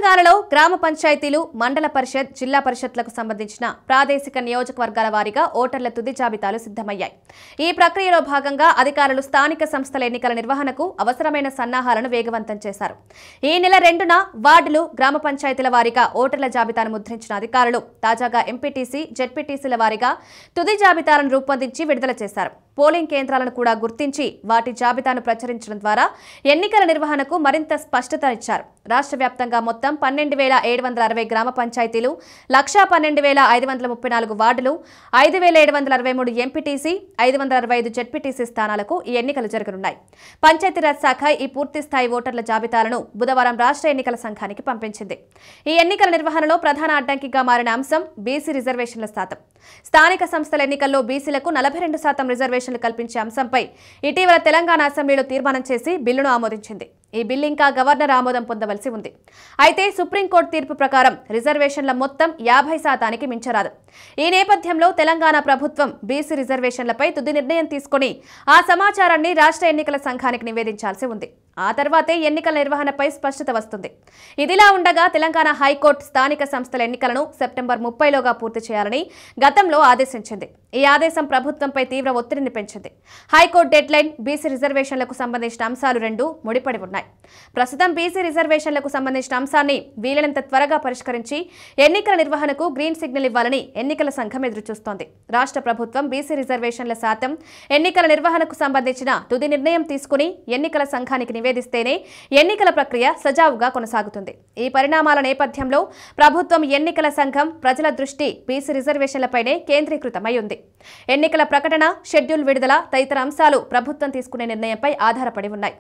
తెలంగాణలో గ్రామ పంచాయతీలు, మండల పరిషత్, జిల్లా పరిషత్లకు సంబంధించిన ప్రాదేశిక నియోజకవర్గాల వారీగా ఓటర్ల తుది జాబితాలు సిద్ధమయ్యాయి. ఈ ప్రక్రియలో భాగంగా అధికారులు స్థానిక సంస్థల ఎన్నికల నిర్వహణకు అవసరమైన సన్నాహాలను వేగవంతం చేశారు. ఈ నెల 2న వార్డులు, గ్రామ పంచాయతీల వారీగా ఓటర్ల జాబితాను ముద్రించిన అధికారులు తాజాగా ఎంపీటీసీ, జెడ్పీటీసీల వారీగా తుది జాబితాలను రూపొందించి విడుదల చేశారు. పోలింగ్ కేంద్రాలను కూడా గుర్తించి వాటి జాబితాను ప్రచురించడం ద్వారా ఎన్నికల నిర్వహణకు మరింత స్పష్టత ఇచ్చారు. రాష్ట్ర వ్యాప్తంగా మొత్తం 12,760 గ్రామ పంచాయతీలు, 1,12,534 వార్డులు, 5,763 ఎంపీటీసీ, 565 జెడ్పీటీసీ స్థానాలకు ఈ ఎన్నికలు జరగనున్నాయి. పంచాయతీరాజ్ శాఖ ఈ పూర్తిస్థాయి ఓటర్ల జాబితాలను బుధవారం రాష్ట్ర ఎన్నికల సంఘానికి పంపించింది. ఈ ఎన్నికల నిర్వహణలో ప్రధాన అడ్డంకిగా మారిన అంశం బీసీ రిజర్వేషన్ల శాతం. స్థానిక సంస్థల ఎన్నికల్లో బీసీలకు 42% రిజర్వేషన్లు కల్పించే అంశంపై ఇటీవల తెలంగాణ అసెంబ్లీలో తీర్మానం చేసి బిల్లును ఆమోదించింది. ఈ బిల్లు ఇంకా గవర్నర్ ఆమోదం పొందవలసి ఉంది. అయితే సుప్రీంకోర్టు తీర్పు ప్రకారం రిజర్వేషన్ల మొత్తం 50%కి మించరాదు. ఈ నేపథ్యంలో తెలంగాణ ప్రభుత్వం బీసీ రిజర్వేషన్లపై తుది నిర్ణయం తీసుకుని ఆ సమాచారాన్ని రాష్ట్ర ఎన్నికల సంఘానికి నివేదించాల్సి ఉంది. ఆ తర్వాతే ఎన్నికల నిర్వహణపై స్పష్టత వస్తుంది. ఇదిలా ఉండగా తెలంగాణ హైకోర్టు స్థానిక సంస్థల ఎన్నికలను సెప్టెంబర్ 30లోగా పూర్తి చేయాలని గతంలో ఆదేశించింది. ఈ ఆదేశం ప్రభుత్వంపై తీవ్ర ఒత్తిడిని పెంచింది. హైకోర్టు డెడ్లైన్, బీసీ రిజర్వేషన్లకు సంబంధించిన అంశాలు రెండూ ముడిపడి ఉన్నాయి. ప్రస్తుతం బీసీ రిజర్వేషన్లకు సంబంధించిన అంశాన్ని వీలైనంత త్వరగా పరిష్కరించి ఎన్నికల నిర్వహణకు గ్రీన్ సిగ్నల్ ఇవ్వాలని ఎన్నికల సంఘం ఎదురుచూస్తోంది. రాష్ట్ర ప్రభుత్వం బీసీ రిజర్వేషన్ల శాతం, ఎన్నికల నిర్వహణకు సంబంధించిన తుది నిర్ణయం తీసుకుని ఎన్నికల సంఘానికి నివేదిస్తేనే ఎన్నికల ప్రక్రియ సజావుగా కొనసాగుతుంది. ఈ పరిణామాల నేపథ్యంలో ప్రభుత్వం, ఎన్నికల సంఘం ప్రజల దృష్టి బీసీ రిజర్వేషన్లపైనే కేంద్రీకృతమై ఉంది. ఎన్నికల ప్రకటన, షెడ్యూల్ విడుదల తదితర అంశాలు ప్రభుత్వం తీసుకునే నిర్ణయంపై ఆధారపడి ఉన్నాయి.